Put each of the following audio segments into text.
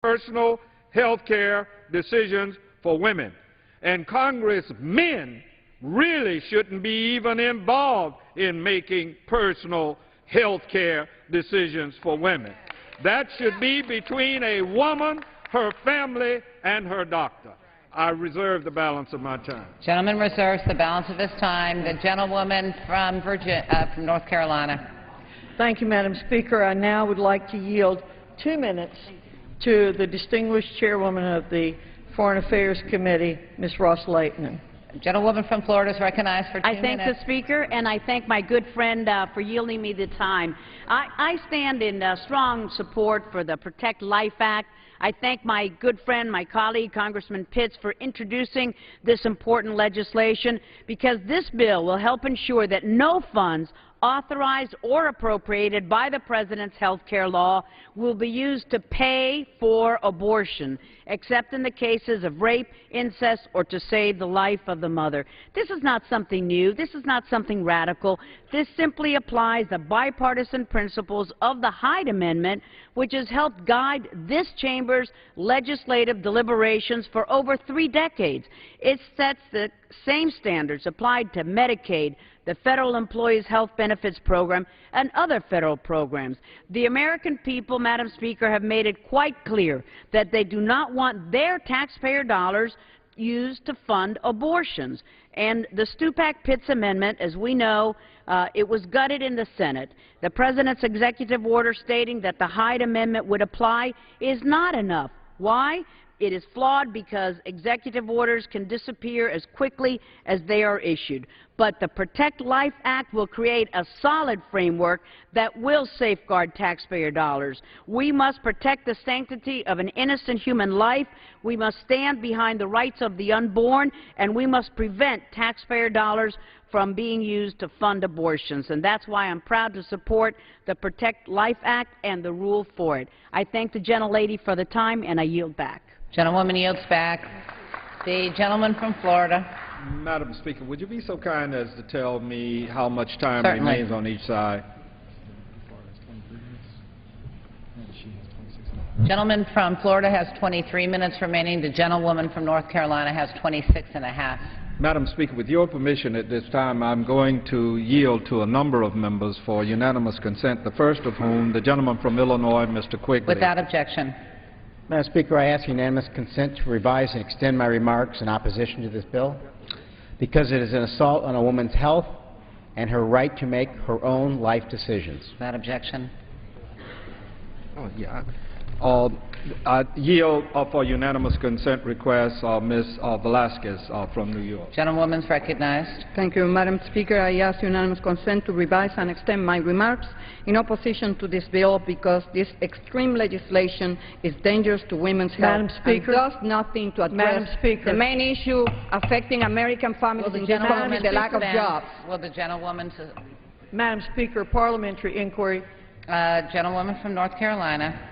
personal health care decisions for women. And congressmen really shouldn't be even involved in making personal health care decisions for women. That should be between a woman, her family, and her doctor. I reserve the balance of my time. Gentleman reserves the balance of his time. The gentlewoman from from North Carolina. Thank you, Madam Speaker. I now would like to yield 2 minutes to the distinguished chairwoman of the Foreign Affairs Committee, Ms. Ross-Lehtinen. Gentlewoman from Florida is recognized for 2 minutes. I thank the Speaker, and I thank my good friend for yielding me the time. I stand in strong support for the Protect Life Act. I thank my good friend, my colleague, Congressman Pitts, for introducing this important legislation, because this bill will help ensure that no funds authorized or appropriated by the President's health care law will be used to pay for abortion, except in the cases of rape, incest, or to save the life of the mother. This is not something new. This is not something radical. This simply applies the bipartisan principles of the Hyde Amendment, which has helped guide this chamber's legislative deliberations for over 3 decades. It sets the same standards applied to Medicaid, the Federal Employees Health Benefits Program, and other federal programs. The American people, Madam Speaker, have made it quite clear that they do not want their taxpayer dollars used to fund abortions. And the Stupak-Pitts Amendment, as we know, it was gutted in the Senate. The President's executive order stating that the Hyde Amendment would apply is not enough. Why? It is flawed because executive orders can disappear as quickly as they are issued. But the Protect Life Act will create a solid framework that will safeguard taxpayer dollars. We must protect the sanctity of an innocent human life. We must stand behind the rights of the unborn, and we must prevent taxpayer dollars from being used to fund abortions. And that's why I'm proud to support the Protect Life Act and the rule for it. I thank the gentlelady for the time, and I yield back. Gentlewoman yields back. The gentleman from Florida. Madam Speaker, would you be so kind as to tell me how much time Certainly. remains on each side? Gentleman from Florida has 23 minutes remaining. The gentlewoman from North Carolina has 26 and a half. Madam Speaker, with your permission at this time, I'm going to yield to a number of members for unanimous consent, the first of whom, the gentleman from Illinois, Mr. Quigley. Without objection. Madam Speaker, I ask unanimous consent to revise and extend my remarks in opposition to this bill because it is an assault on a woman's health and her right to make her own life decisions. Without objection. Oh, yeah. I yield for unanimous consent request, Ms. Velasquez from New York. Gentlewoman's recognized. Thank you, Madam Speaker. I ask unanimous consent to revise and extend my remarks in opposition to this bill because this extreme legislation is dangerous to women's health and does nothing to address the main issue affecting American families in this country, the lack of jobs. Will the gentlewoman... Madam Speaker, parliamentary inquiry. Gentlewoman from North Carolina.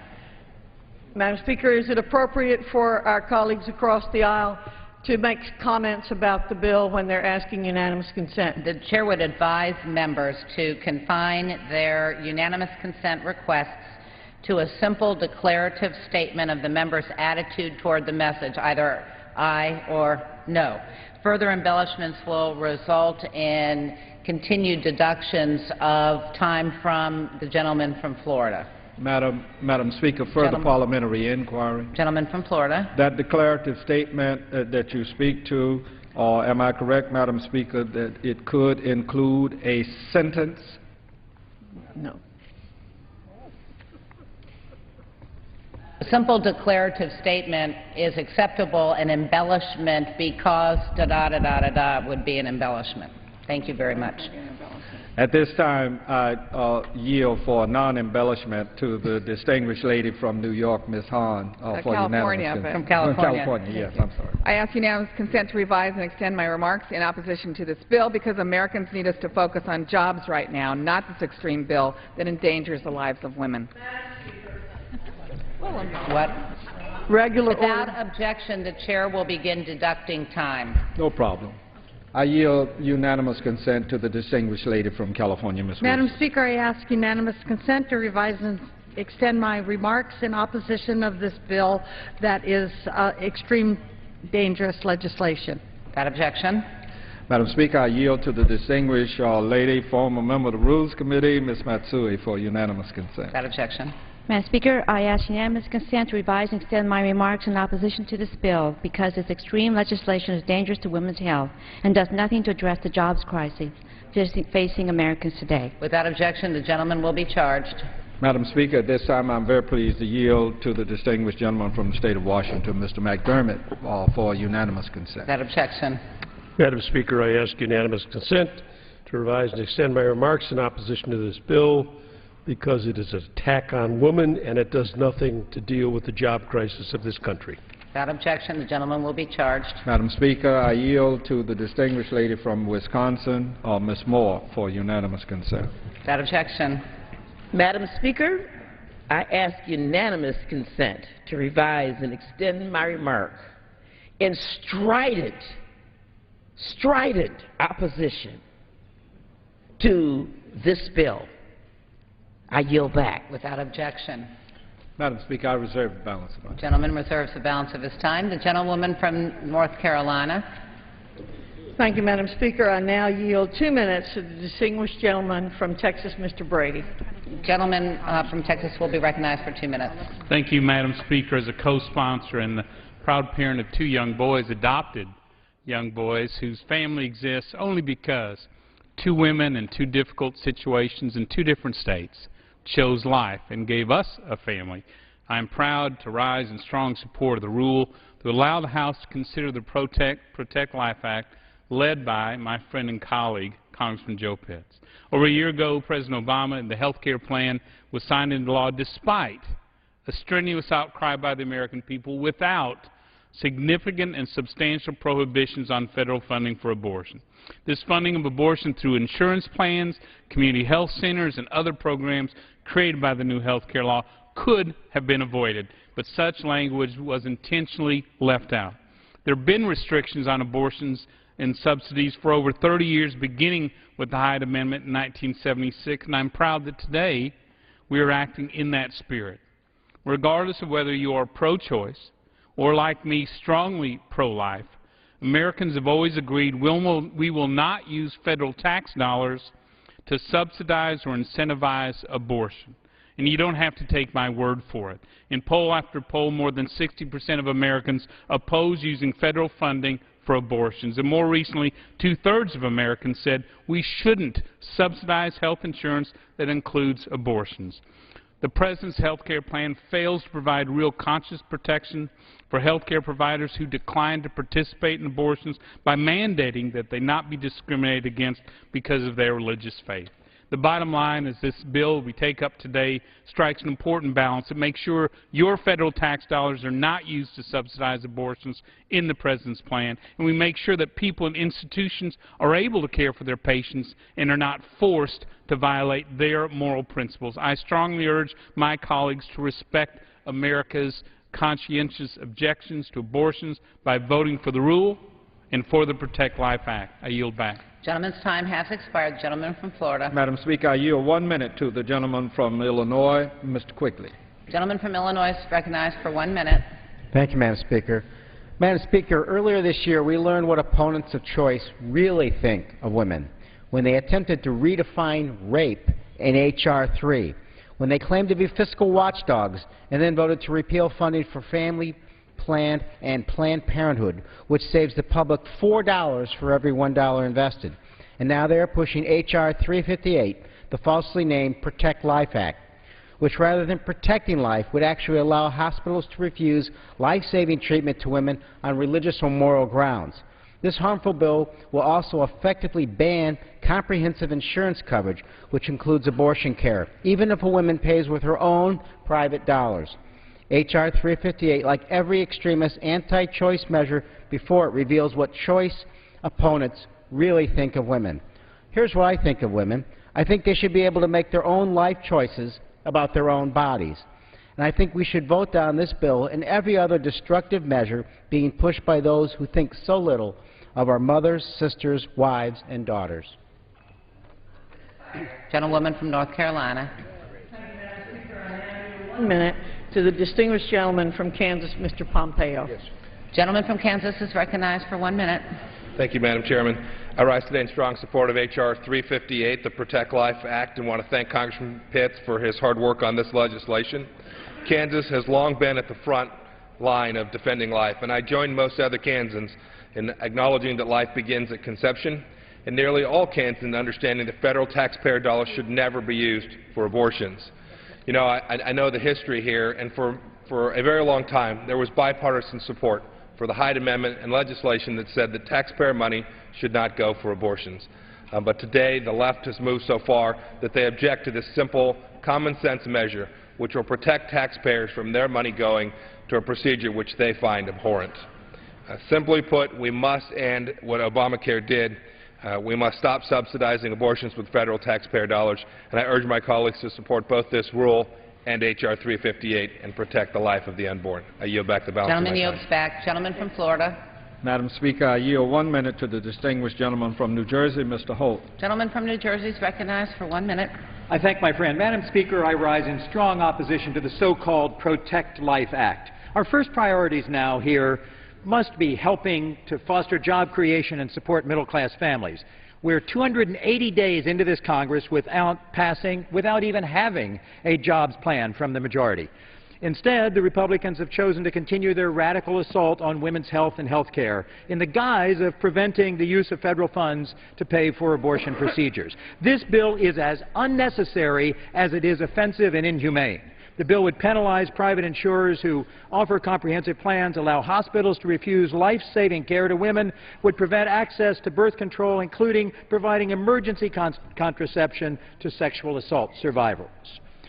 Madam Speaker, is it appropriate for our colleagues across the aisle to make comments about the bill when they're asking unanimous consent? The Chair would advise members to confine their unanimous consent requests to a simple declarative statement of the member's attitude toward the message, either aye or no. Further embellishments will result in continued deductions of time from the gentleman from Florida. Madam Speaker, further parliamentary inquiry. Gentleman from Florida. That declarative statement that you speak to, am I correct, Madam Speaker, that it could include a sentence? No. A simple declarative statement is acceptable. An embellishment because da-da-da-da-da-da would be an embellishment. Thank you very much. At this time, I yield for a non-embellishment to the distinguished lady from New York, Ms. Hahn, for California, unanimous consent. From California. California, yes, I'm sorry. I ask unanimous consent to revise and extend my remarks in opposition to this bill because Americans need us to focus on jobs right now, not this extreme bill that endangers the lives of women. What? Without objection, the Chair will begin deducting time. No problem. I yield unanimous consent to the distinguished lady from California, Ms. Madam Wilson. Speaker, I ask unanimous consent to revise and extend my remarks in opposition of this bill that is extreme dangerous legislation. Without objection. Madam Speaker, I yield to the distinguished lady, former member of the Rules Committee, Ms. Matsui, for unanimous consent. Without objection. Madam Speaker, I ask unanimous consent to revise and extend my remarks in opposition to this bill because this extreme legislation is dangerous to women's health and does nothing to address the jobs crisis facing Americans today. Without objection, the gentleman will be charged. Madam Speaker, at this time I'm very pleased to yield to the distinguished gentleman from the state of Washington, Mr. McDermott, for unanimous consent. Without objection. Madam Speaker, I ask unanimous consent to revise and extend my remarks in opposition to this bill because it is an attack on women and it does nothing to deal with the job crisis of this country. Without objection, the gentleman will be charged. Madam Speaker, I yield to the distinguished lady from Wisconsin, Ms. Moore, for unanimous consent. Without objection. Madam Speaker, I ask unanimous consent to revise and extend my remark in strident opposition to this bill. I yield back. Without objection. Madam Speaker, I reserve the balance of my time. Gentleman reserves the balance of his time. The gentlewoman from North Carolina. Thank you, Madam Speaker. I now yield 2 minutes to the distinguished gentleman from Texas, Mr. Brady. Gentleman from Texas will be recognized for 2 minutes. Thank you, Madam Speaker. As a co-sponsor and the proud parent of 2 young boys, adopted young boys, whose family exists only because 2 women in 2 difficult situations in 2 different states chose life and gave us a family. I am proud to rise in strong support of the rule to allow the House to consider the Protect Life Act led by my friend and colleague, Congressman Joe Pitts. Over a year ago, President Obama and the health care plan was signed into law despite a strenuous outcry by the American people without significant and substantial prohibitions on federal funding for abortion. This funding of abortion through insurance plans, community health centers, and other programs created by the new health care law could have been avoided, but such language was intentionally left out. There have been restrictions on abortions and subsidies for over 30 years, beginning with the Hyde Amendment in 1976, and I'm proud that today we are acting in that spirit. Regardless of whether you are pro-choice or, like me, strongly pro-life, Americans have always agreed we will not use federal tax dollars to subsidize or incentivize abortion. And you don't have to take my word for it. In poll after poll, more than 60% of Americans oppose using federal funding for abortions. And more recently, 2/3 of Americans said we shouldn't subsidize health insurance that includes abortions. The President's health care plan fails to provide real conscious protection for health care providers who decline to participate in abortions by mandating that they not be discriminated against because of their religious faith. The bottom line is this bill we take up today strikes an important balance to make sure your federal tax dollars are not used to subsidize abortions in the President's plan, and we make sure that people and institutions are able to care for their patients and are not forced to violate their moral principles. I strongly urge my colleagues to respect America's conscientious objections to abortions by voting for the rule and for the Protect Life Act. I yield back. Gentleman's time has expired. The gentleman from Florida. Madam Speaker, I yield 1 minute to the gentleman from Illinois, Mr. Quigley. Gentleman from Illinois is recognized for 1 minute. Thank you, Madam Speaker. Madam Speaker, earlier this year we learned what opponents of choice really think of women when they attempted to redefine rape in H.R. 3, when they claimed to be fiscal watchdogs and then voted to repeal funding for family Planned and Planned Parenthood, which saves the public $4 for every $1 invested. And now they are pushing H.R. 358, the falsely named Protect Life Act, which rather than protecting life would actually allow hospitals to refuse life-saving treatment to women on religious or moral grounds. This harmful bill will also effectively ban comprehensive insurance coverage, which includes abortion care, even if a woman pays with her own private dollars. H.R. 358, like every extremist anti-choice measure before it, reveals what choice opponents really think of women. Here's what I think of women. I think they should be able to make their own life choices about their own bodies. And I think we should vote down this bill and every other destructive measure being pushed by those who think so little of our mothers, sisters, wives, and daughters. Gentlewoman from North Carolina. 1 minute to the distinguished gentleman from Kansas, Mr. Pompeo. Yes. Gentleman from Kansas is recognized for 1 minute. Thank you, Madam Chairman. I rise today in strong support of H.R. 358, the Protect Life Act, and want to thank Congressman Pitts for his hard work on this legislation. Kansas has long been at the front line of defending life, and I join most other Kansans in acknowledging that life begins at conception, and nearly all Kansans understanding that federal taxpayer dollars should never be used for abortions. You know, I know the history here, and for a very long time there was bipartisan support for the Hyde Amendment and legislation that said that taxpayer money should not go for abortions. But today the left has moved so far that they object to this simple, common-sense measure which will protect taxpayers from their money going to a procedure which they find abhorrent. Simply put, we must end what Obamacare did. We must stop subsidizing abortions with federal taxpayer dollars, and I urge my colleagues to support both this rule and H.R. 358 and protect the life of the unborn. I yield back the balance of my time. Gentleman yields back. Gentleman from Florida. Madam Speaker, I yield 1 minute to the distinguished gentleman from New Jersey, Mr. Holt. Gentleman from New Jersey is recognized for 1 minute. I thank my friend. Madam Speaker, I rise in strong opposition to the so-called Protect Life Act. Our first priorities now here must be helping to foster job creation and support middle-class families. We're 280 days into this Congress without even having a jobs plan from the majority. Instead, the Republicans have chosen to continue their radical assault on women's health and health care in the guise of preventing the use of federal funds to pay for abortion procedures. This bill is as unnecessary as it is offensive and inhumane. The bill would penalize private insurers who offer comprehensive plans, allow hospitals to refuse life-saving care to women, would prevent access to birth control, including providing emergency contraception to sexual assault survivors.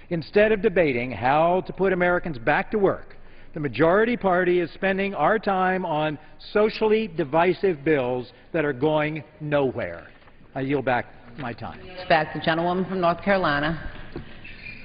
Instead of debating how to put Americans back to work, the majority party is spending our time on socially divisive bills that are going nowhere. I yield back my time. Back the gentlewoman from North Carolina.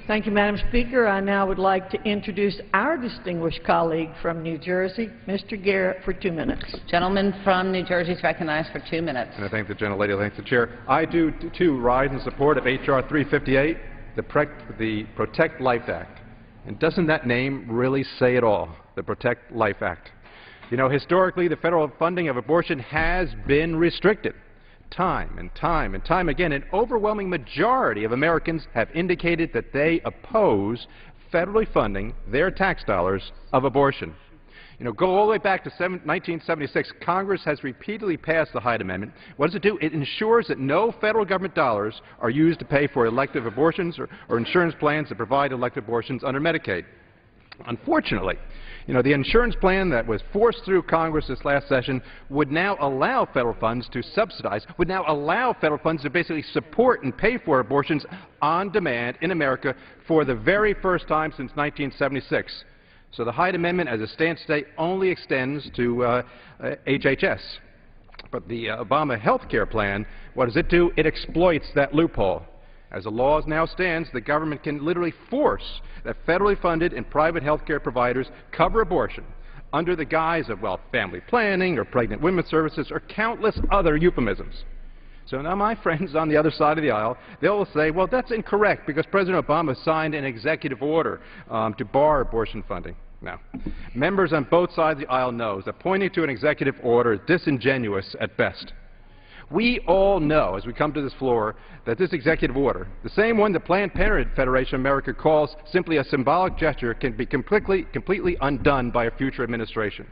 Thank you, Madam Speaker. I now would like to introduce our distinguished colleague from New Jersey, Mr. Garrett, for 2 minutes. Gentleman from New Jersey is recognized for 2 minutes. And I thank the gentlelady. I thank the chair. I do, too, rise in support of H.R. 358, the Protect Life Act. And doesn't that name really say it all, the Protect Life Act? You know, historically, the federal funding of abortion has been restricted. Time and time again, an overwhelming majority of Americans have indicated that they oppose federally funding their tax dollars of abortion. You know, go all the way back to 1976, Congress has repeatedly passed the Hyde Amendment. What does it do? It ensures that no federal government dollars are used to pay for elective abortions or insurance plans that provide elective abortions under Medicaid. Unfortunately, you know, the insurance plan that was forced through Congress this last session would now allow federal funds to subsidize, would now allow federal funds to basically support and pay for abortions on demand in America for the very first time since 1976. So the Hyde Amendment, as it stands today, only extends to HHS. But the Obama health care plan, what does it do? It exploits that loophole. As the law now stands, the government can literally force that federally funded and private health care providers cover abortion under the guise of, well, family planning or pregnant women's services or countless other euphemisms. So now my friends on the other side of the aisle, they'll say, well, that's incorrect because President Obama signed an executive order to bar abortion funding. Now, members on both sides of the aisle know that pointing to an executive order is disingenuous at best. We all know, as we come to this floor, that this executive order, the same one the Planned Parenthood Federation of America calls simply a symbolic gesture, can be completely undone by a future administration.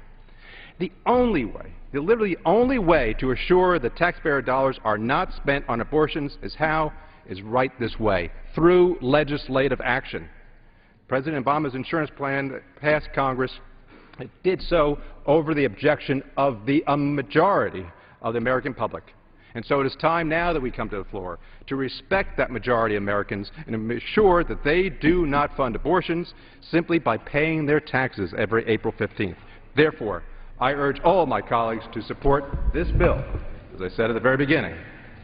The only way, literally the only way to assure that taxpayer dollars are not spent on abortions is right this way, through legislative action. President Obama's insurance plan passed Congress. It did so over the objection of the majority of the American public. And so it is time now that we come to the floor to respect that majority of Americans and ensure that they do not fund abortions simply by paying their taxes every April 15th. Therefore, I urge all my colleagues to support this bill, as I said at the very beginning,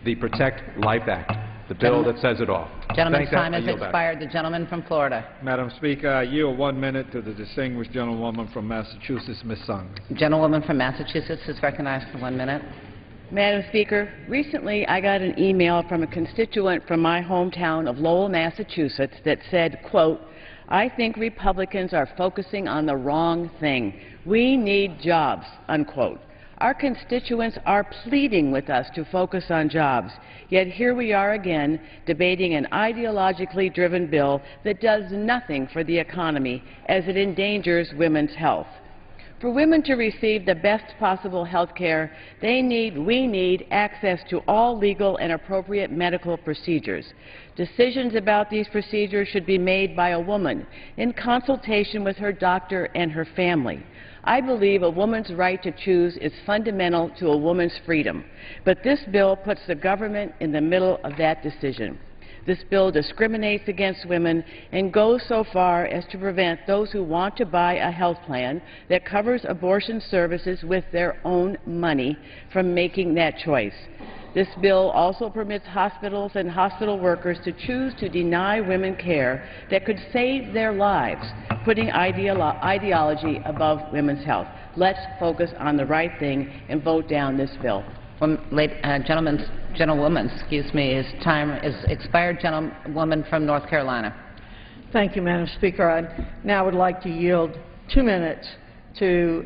the Protect Life Act, the bill that says it all. Gentleman's time has expired. The gentleman from Florida. Madam Speaker, I yield 1 minute to the distinguished gentlewoman from Massachusetts, Ms. Sung. Gentlewoman from Massachusetts is recognized for 1 minute. Madam Speaker, recently I got an email from a constituent from my hometown of Lowell, Massachusetts that said, quote, I think Republicans are focusing on the wrong thing. We need jobs, unquote. Our constituents are pleading with us to focus on jobs, yet here we are again debating an ideologically driven bill that does nothing for the economy as it endangers women's health. For women to receive the best possible health care, we need access to all legal and appropriate medical procedures. Decisions about these procedures should be made by a woman in consultation with her doctor and her family. I believe a woman's right to choose is fundamental to a woman's freedom, but this bill puts the government in the middle of that decision. This bill discriminates against women and goes so far as to prevent those who want to buy a health plan that covers abortion services with their own money from making that choice. This bill also permits hospitals and hospital workers to choose to deny women care that could save their lives, putting ideology above women's health. Let's focus on the right thing and vote down this bill. Gentlewoman, excuse me, his time is expired. Gentlewoman from North Carolina. Thank you, Madam Speaker. I now would like to yield 2 minutes to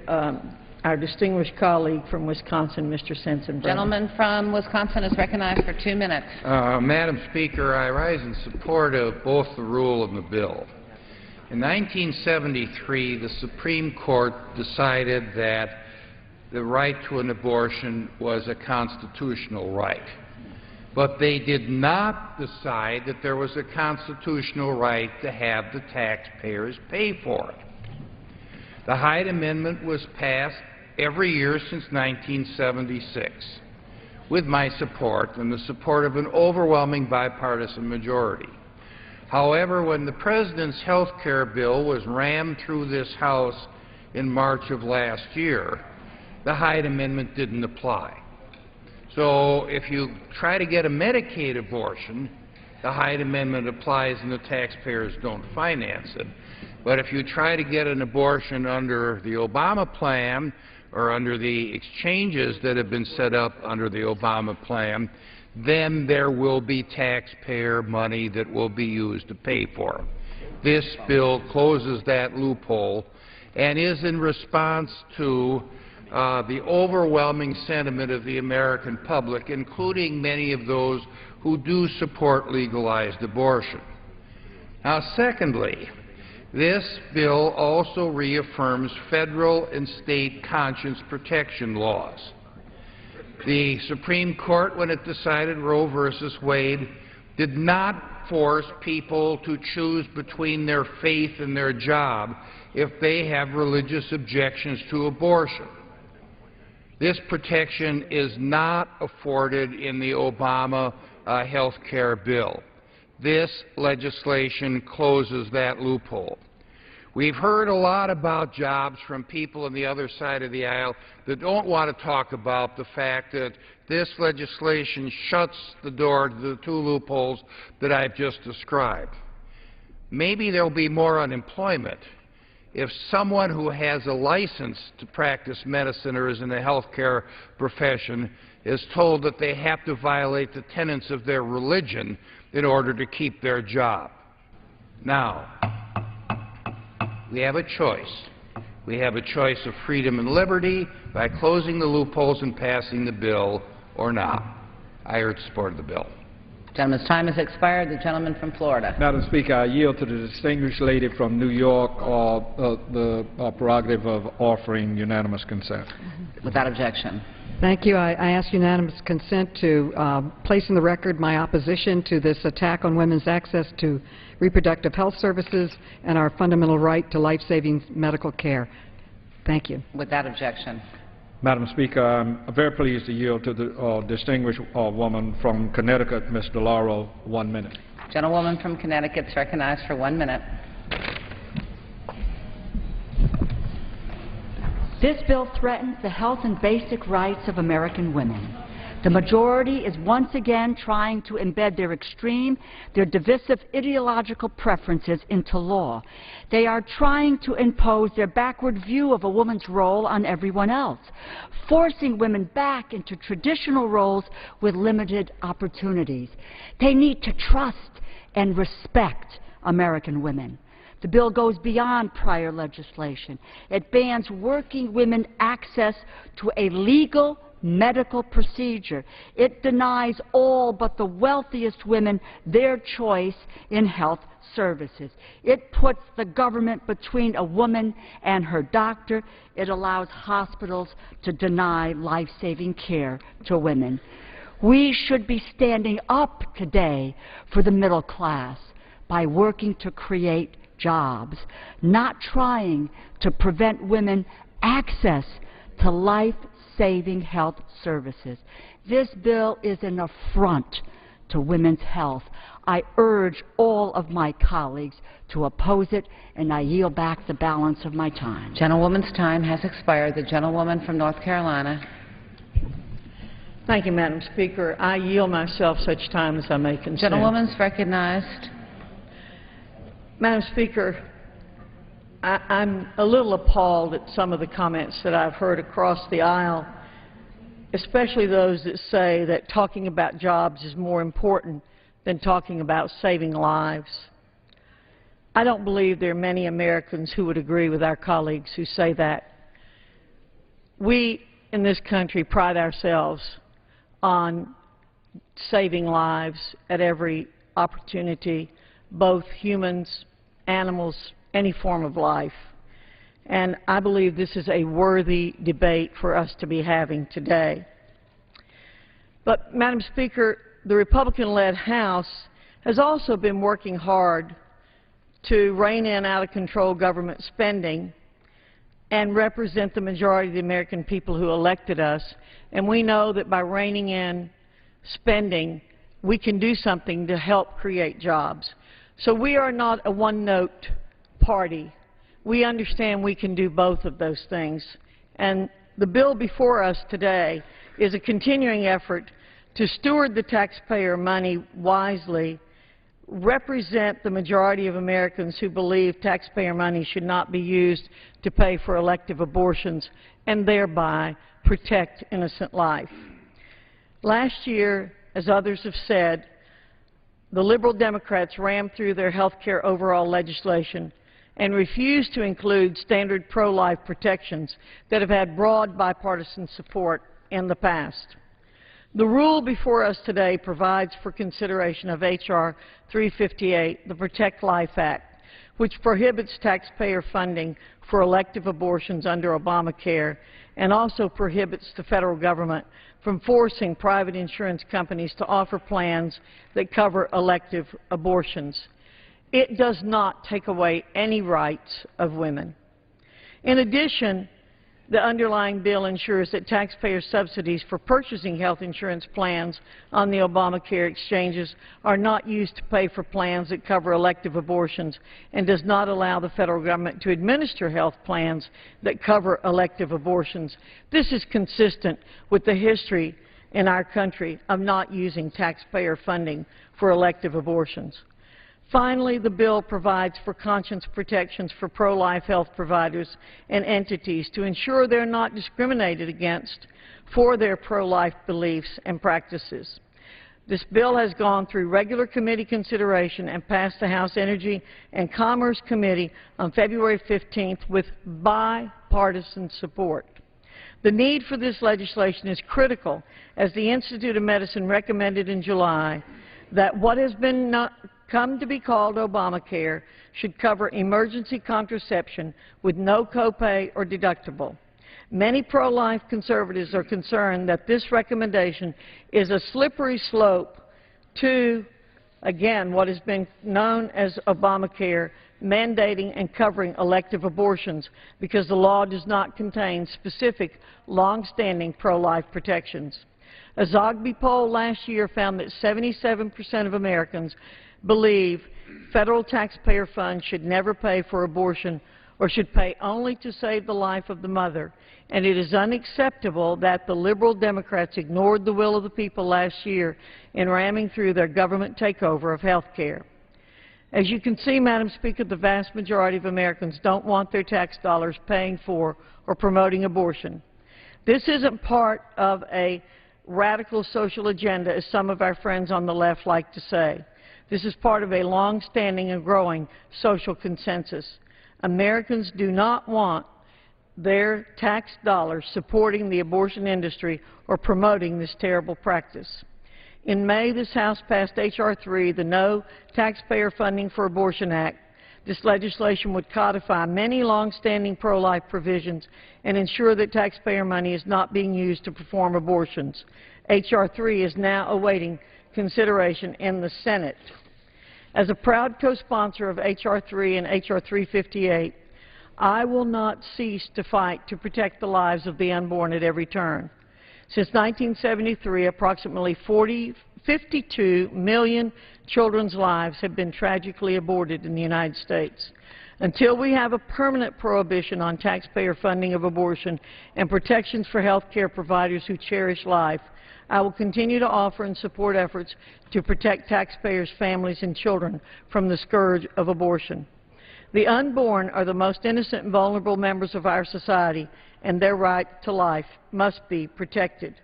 our distinguished colleague from Wisconsin, Mr. Sensenbrenner. Gentleman from Wisconsin is recognized for 2 minutes. Madam Speaker, I rise in support of both the rule and the bill. In 1973, the Supreme Court decided that the right to an abortion was a constitutional right. But they did not decide that there was a constitutional right to have the taxpayers pay for it. The Hyde Amendment was passed every year since 1976 with my support and the support of an overwhelming bipartisan majority. However, when the President's health care bill was rammed through this House in March of last year, the Hyde Amendment didn't apply. So if you try to get a Medicaid abortion, the Hyde Amendment applies and the taxpayers don't finance it. But if you try to get an abortion under the Obama plan or under the exchanges that have been set up under the Obama plan, then there will be taxpayer money that will be used to pay for it. This bill closes that loophole and is in response to the overwhelming sentiment of the American public, including many of those who do support legalized abortion. Now, secondly, this bill also reaffirms federal and state conscience protection laws. The Supreme Court, when it decided Roe versus Wade, did not force people to choose between their faith and their job if they have religious objections to abortion. This protection is not afforded in the Obama health care bill. This legislation closes that loophole. We've heard a lot about jobs from people on the other side of the aisle that don't want to talk about the fact that this legislation shuts the door to the 2 loopholes that I've just described. Maybe there will be more unemployment if someone who has a license to practice medicine or is in the health care profession is told that they have to violate the tenets of their religion in order to keep their job. Now, we have a choice. We have a choice of freedom and liberty by closing the loopholes and passing the bill or not. I urge support of the bill. Gentleman's time has expired. The gentleman from Florida. Madam Speaker, I yield to the distinguished lady from New York the prerogative of offering unanimous consent. Without objection. Thank you. I ask unanimous consent to place in the record my opposition to this attack on women's access to reproductive health services and our fundamental right to life-saving medical care. Thank you. Without objection. Madam Speaker, I'm very pleased to yield to the distinguished woman from Connecticut, Ms. DeLauro, 1 minute. Gentlewoman from Connecticut is recognized for 1 minute. This bill threatens the health and basic rights of American women. The majority is once again trying to embed their divisive ideological preferences into law. They are trying to impose their backward view of a woman's role on everyone else, forcing women back into traditional roles with limited opportunities. They need to trust and respect American women. The bill goes beyond prior legislation. It bans working women access to a legal medical procedure. It denies all but the wealthiest women their choice in health services. It puts the government between a woman and her doctor. It allows hospitals to deny life-saving care to women. We should be standing up today for the middle class by working to create jobs, not trying to prevent women access to life-saving health services. This bill is an affront to women's health. I urge all of my colleagues to oppose it, and I yield back the balance of my time. Gentlewoman's time has expired. The gentlewoman from North Carolina. Thank you, Madam Speaker. I yield myself such time as I may consume. Gentlewoman's recognized. Madam Speaker, I'm a little appalled at some of the comments that I've heard across the aisle, especially those that say that talking about jobs is more important than talking about saving lives. I don't believe there are many Americans who would agree with our colleagues who say that. We in this country pride ourselves on saving lives at every opportunity, both humans, animals, any form of life. And I believe this is a worthy debate for us to be having today. But, Madam Speaker, the Republican-led House has also been working hard to rein in out-of-control government spending and represent the majority of the American people who elected us. And we know that by reining in spending, we can do something to help create jobs. So we are not a one-note party. We understand we can do both of those things. And the bill before us today is a continuing effort to steward the taxpayer money wisely, represent the majority of Americans who believe taxpayer money should not be used to pay for elective abortions, and thereby protect innocent life. Last year, as others have said, the liberal Democrats rammed through their health care overall legislation and refused to include standard pro-life protections that have had broad bipartisan support in the past. The rule before us today provides for consideration of H.R. 358, the Protect Life Act, which prohibits taxpayer funding for elective abortions under Obamacare and also prohibits the federal government from forcing private insurance companies to offer plans that cover elective abortions. It does not take away any rights of women. In addition, the underlying bill ensures that taxpayer subsidies for purchasing health insurance plans on the Obamacare exchanges are not used to pay for plans that cover elective abortions and does not allow the federal government to administer health plans that cover elective abortions. This is consistent with the history in our country of not using taxpayer funding for elective abortions. Finally, the bill provides for conscience protections for pro-life health providers and entities to ensure they're not discriminated against for their pro-life beliefs and practices. This bill has gone through regular committee consideration and passed the House Energy and Commerce Committee on February 15th with bipartisan support. The need for this legislation is critical, as the Institute of Medicine recommended in July that what has been come to be called Obamacare should cover emergency contraception with no copay or deductible. Many pro-life conservatives are concerned that this recommendation is a slippery slope to, again, what has been known as Obamacare, mandating and covering elective abortions because the law does not contain specific, long-standing pro-life protections. A Zogby poll last year found that 77% of Americans believe federal taxpayer funds should never pay for abortion or should pay only to save the life of the mother. And it is unacceptable that the liberal Democrats ignored the will of the people last year in ramming through their government takeover of health care. As you can see, Madam Speaker, the vast majority of Americans don't want their tax dollars paying for or promoting abortion. This isn't part of a radical social agenda, as some of our friends on the left like to say. This is part of a long-standing and growing social consensus. Americans do not want their tax dollars supporting the abortion industry or promoting this terrible practice. In May, this House passed H.R. 3, the No Taxpayer Funding for Abortion Act. This legislation would codify many long-standing pro-life provisions and ensure that taxpayer money is not being used to perform abortions. H.R. 3 is now awaiting consideration in the Senate. As a proud co-sponsor of H.R. 3 and H.R. 358, I will not cease to fight to protect the lives of the unborn at every turn. Since 1973, approximately 52 million children's lives have been tragically aborted in the United States. Until we have a permanent prohibition on taxpayer funding of abortion and protections for health care providers who cherish life, I will continue to offer and support efforts to protect taxpayers, families, and children from the scourge of abortion. The unborn are the most innocent and vulnerable members of our society, and their right to life must be protected.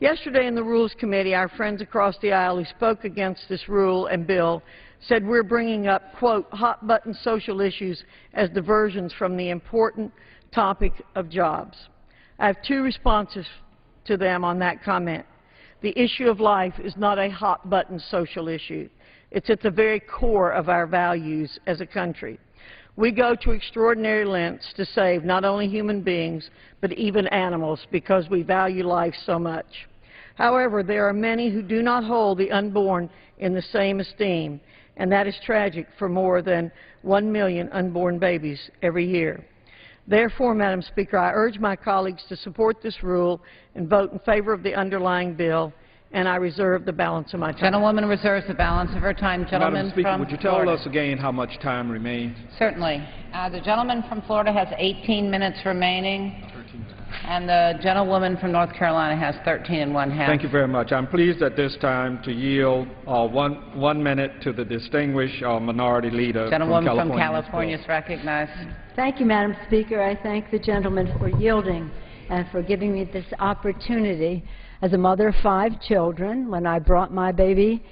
Yesterday in the Rules Committee, our friends across the aisle who spoke against this rule and bill said we're bringing up, quote, hot-button social issues as diversions from the important topic of jobs. I have two responses to them on that comment. The issue of life is not a hot-button social issue. It's at the very core of our values as a country. We go to extraordinary lengths to save not only human beings, but even animals, because we value life so much. However, there are many who do not hold the unborn in the same esteem, and that is tragic for more than 1 million unborn babies every year. Therefore, Madam Speaker, I urge my colleagues to support this rule and vote in favor of the underlying bill, and I reserve the balance of my time. Gentlewoman reserves the balance of her time. Gentleman Madam Speaker, from would you tell Florida. us again how much time remains? Certainly. The gentleman from Florida has 18 minutes remaining, and the gentlewoman from North Carolina has 13 1/2. Thank you very much. I'm pleased at this time to yield one minute to the distinguished Minority Leader Gentlewoman from California is recognized. Thank you, Madam Speaker. I thank the gentleman for yielding and for giving me this opportunity. As a mother of 5 children, when I brought my baby,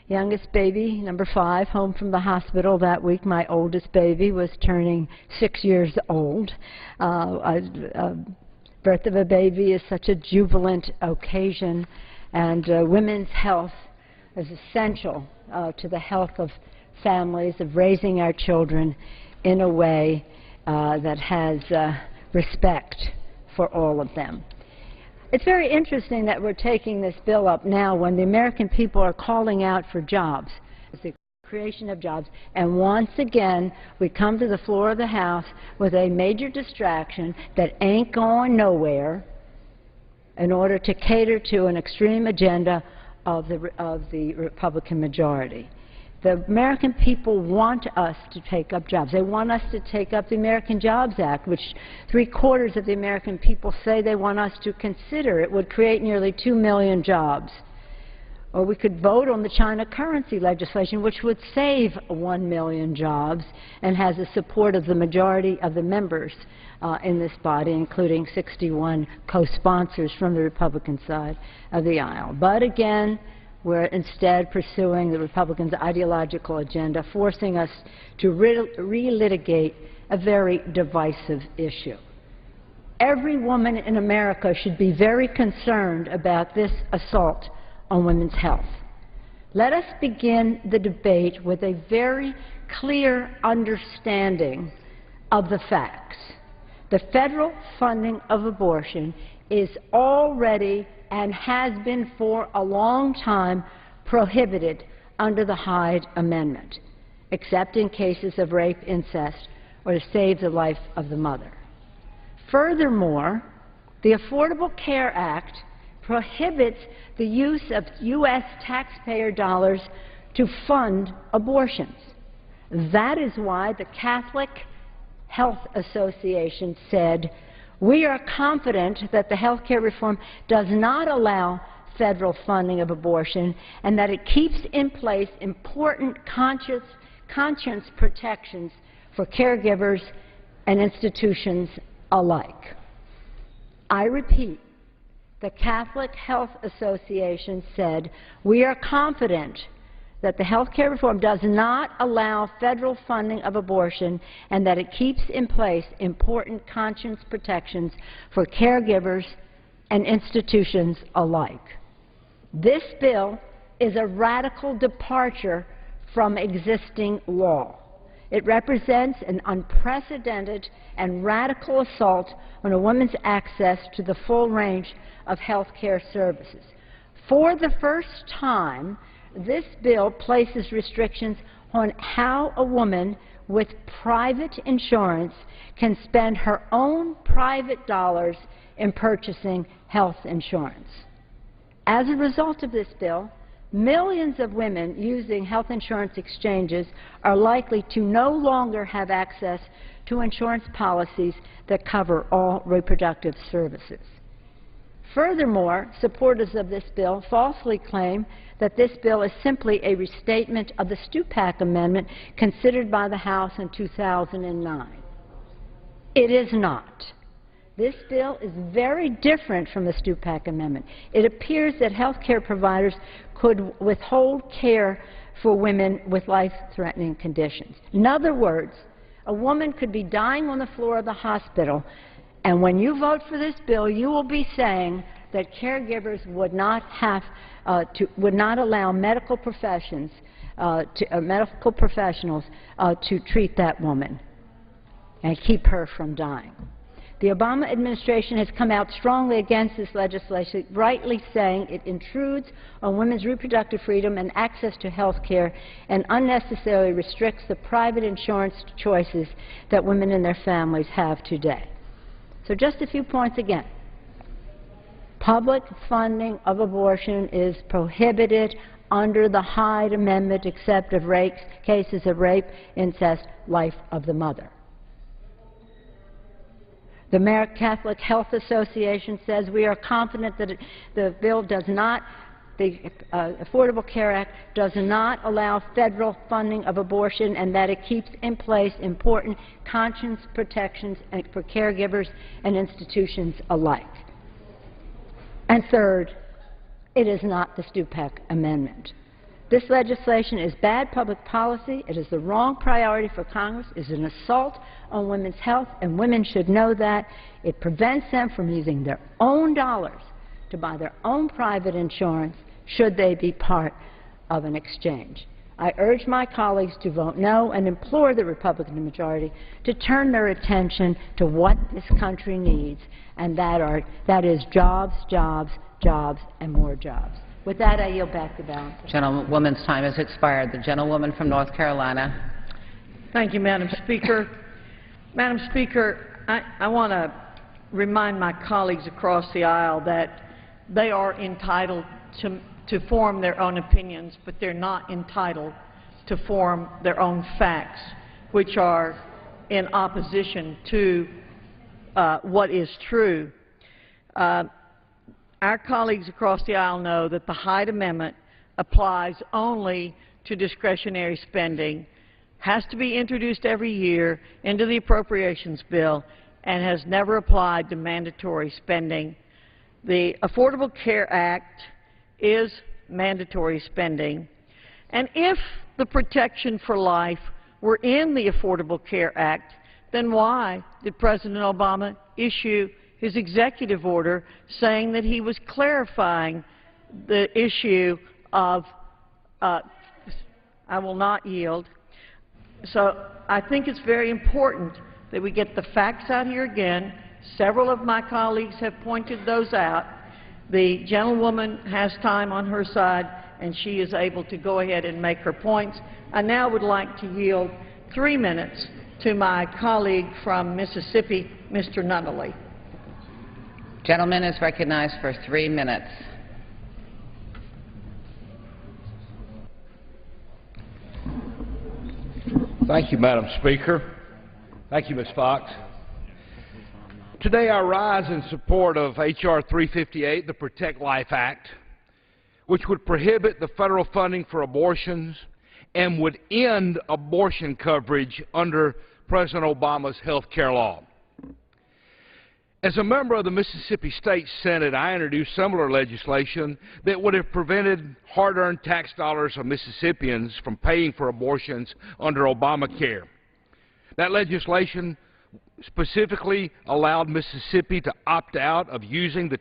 youngest baby, number 5, home from the hospital that week, my oldest baby was turning 6 years old. Birth of a baby is such a jubilant occasion, and women's health is essential to the health of families, of raising our children in a way that has respect for all of them. It's very interesting that we're taking this bill up now when the American people are calling out for jobs, the creation of jobs, and once again we come to the floor of the House with a major distraction that ain't going nowhere in order to cater to an extreme agenda of the Republican majority. The American people want us to take up jobs. They want us to take up the American Jobs Act, which 3/4 of the American people say they want us to consider. It would create nearly 2 million jobs. Or we could vote on the China currency legislation, which would save 1 million jobs and has the support of the majority of the members in this body, including 61 co-sponsors from the Republican side of the aisle. But again, we're instead pursuing the Republicans' ideological agenda, forcing us to relitigate a very divisive issue. Every woman in America should be very concerned about this assault on women's health. Let us begin the debate with a very clear understanding of the facts. The federal funding of abortion is already and has been for a long time prohibited under the Hyde Amendment, except in cases of rape, incest, or to save the life of the mother. Furthermore, the Affordable Care Act prohibits the use of U.S. taxpayer dollars to fund abortions. That is why the Catholic Health Association said, "We are confident that the health care reform does not allow federal funding of abortion and that it keeps in place important conscience protections for caregivers and institutions alike." I repeat, the Catholic Health Association said, "We are confident that the health care reform does not allow federal funding of abortion and that it keeps in place important conscience protections for caregivers and institutions alike. This bill is a radical departure from existing law. It represents an unprecedented and radical assault on a woman's access to the full range of health care services. For the first time, this bill places restrictions on how a woman with private insurance can spend her own private dollars in purchasing health insurance. As a result of this bill, millions of women using health insurance exchanges are likely to no longer have access to insurance policies that cover all reproductive services. Furthermore, supporters of this bill falsely claim that this bill is simply a restatement of the Stupak Amendment considered by the House in 2009. It is not. This bill is very different from the Stupak Amendment. It appears that health care providers could withhold care for women with life-threatening conditions. In other words, a woman could be dying on the floor of the hospital, and when you vote for this bill, you will be saying that caregivers would not allow medical professionals to treat that woman and keep her from dying. The Obama administration has come out strongly against this legislation, rightly saying it intrudes on women's reproductive freedom and access to health care and unnecessarily restricts the private insurance choices that women and their families have today. So just a few points again. Public funding of abortion is prohibited under the Hyde Amendment except of cases of rape, incest, life of the mother. The American Catholic Health Association says we are confident that the bill does not, the Affordable Care Act does not allow federal funding of abortion and that it keeps in place important conscience protections for caregivers and institutions alike. And third, it is not the Stupak Amendment. This legislation is bad public policy. It is the wrong priority for Congress. It is an assault on women's health, and women should know that. It prevents them from using their own dollars to buy their own private insurance should they be part of an exchange. I urge my colleagues to vote no and implore the Republican majority to turn their attention to what this country needs, and that is jobs, jobs, jobs, and more jobs. With that, I yield back the balance. Gentlewoman's time has expired. The gentlewoman from North Carolina. Thank you, Madam Speaker. Madam Speaker, I want to remind my colleagues across the aisle that they are entitled to form their own opinions, but they're not entitled to form their own facts, which are in opposition to what is true. Our colleagues across the aisle know that the Hyde Amendment applies only to discretionary spending, has to be introduced every year into the appropriations bill, and has never applied to mandatory spending. The Affordable Care Act is mandatory spending, and if the protection for life were in the Affordable Care Act, then why did President Obama issue his executive order saying that he was clarifying the issue of I will not yield. So I think it's very important that we get the facts out here again. Several of my colleagues have pointed those out. The gentlewoman has time on her side, and she is able to go ahead and make her points. I now would like to yield 3 minutes to my colleague from Mississippi, Mr. Nunnally. Gentleman is recognized for 3 minutes. Thank you, Madam Speaker. Thank you, Ms. Fox. Today I rise in support of H.R. 358, the Protect Life Act, which would prohibit the federal funding for abortions and would end abortion coverage under President Obama's health care law. As a member of the Mississippi State Senate, I introduced similar legislation that would have prevented hard-earned tax dollars of Mississippians from paying for abortions under Obamacare. That legislation specifically allowed Mississippi to opt out of using the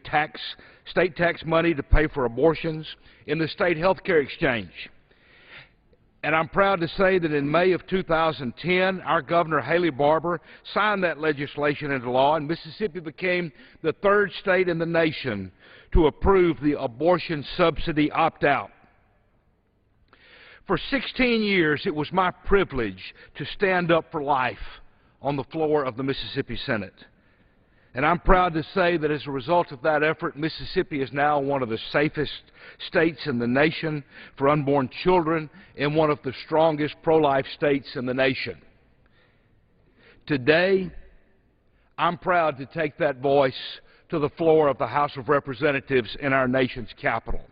state tax money to pay for abortions in the state health care exchange. And I'm proud to say that in May of 2010, our Governor Haley Barbour signed that legislation into law, and Mississippi became the third state in the nation to approve the abortion subsidy opt-out. For 16 years, it was my privilege to stand up for life on the floor of the Mississippi Senate. And I'm proud to say that as a result of that effort, Mississippi is now one of the safest states in the nation for unborn children and one of the strongest pro-life states in the nation. Today, I'm proud to take that voice to the floor of the House of Representatives in our nation's capital.